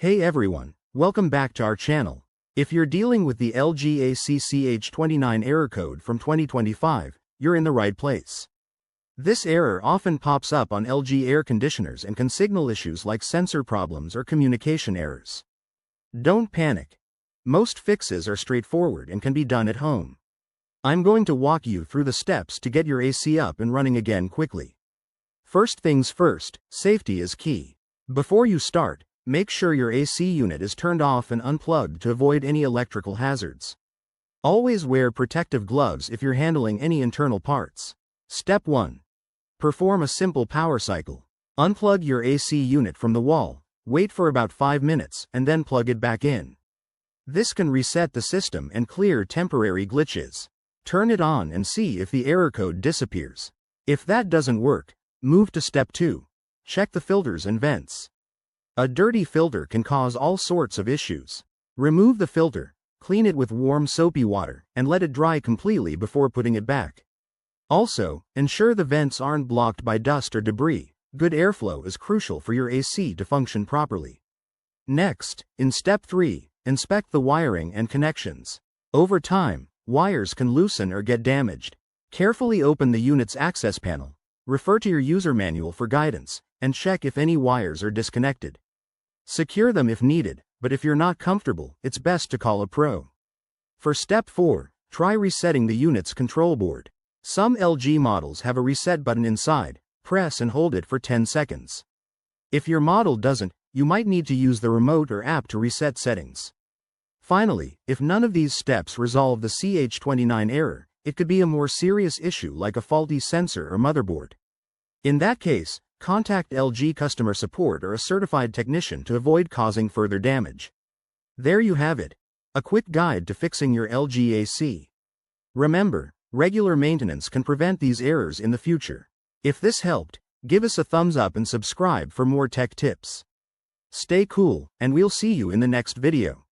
Hey everyone, welcome back to our channel. If you're dealing with the LG AC CH29 error code from 2025, you're in the right place. This error often pops up on LG air conditioners and can signal issues like sensor problems or communication errors. Don't panic. Most fixes are straightforward and can be done at home. I'm going to walk you through the steps to get your AC up and running again quickly. First things first, safety is key. Before you start, make sure your AC unit is turned off and unplugged to avoid any electrical hazards. Always wear protective gloves if you're handling any internal parts. Step 1. Perform a simple power cycle. Unplug your AC unit from the wall, wait for about 5 minutes, and then plug it back in. This can reset the system and clear temporary glitches. Turn it on and see if the error code disappears. If that doesn't work, move to step 2. Check the filters and vents. A dirty filter can cause all sorts of issues. Remove the filter, clean it with warm soapy water, and let it dry completely before putting it back. Also, ensure the vents aren't blocked by dust or debris. Good airflow is crucial for your AC to function properly. Next, in step 3, inspect the wiring and connections. Over time, wires can loosen or get damaged. Carefully open the unit's access panel, refer to your user manual for guidance, and check if any wires are disconnected. Secure them if needed, but if you're not comfortable, it's best to call a pro. For step 4, try resetting the unit's control board. Some LG models have a reset button inside. Press and hold it for 10 seconds. If your model doesn't, you might need to use the remote or app to reset settings. Finally, if none of these steps resolve the CH29 error, it could be a more serious issue like a faulty sensor or motherboard. In that case, contact LG customer support or a certified technician to avoid causing further damage. There you have it, a quick guide to fixing your LG AC. Remember, regular maintenance can prevent these errors in the future. If this helped, give us a thumbs up and subscribe for more tech tips. Stay cool, and we'll see you in the next video.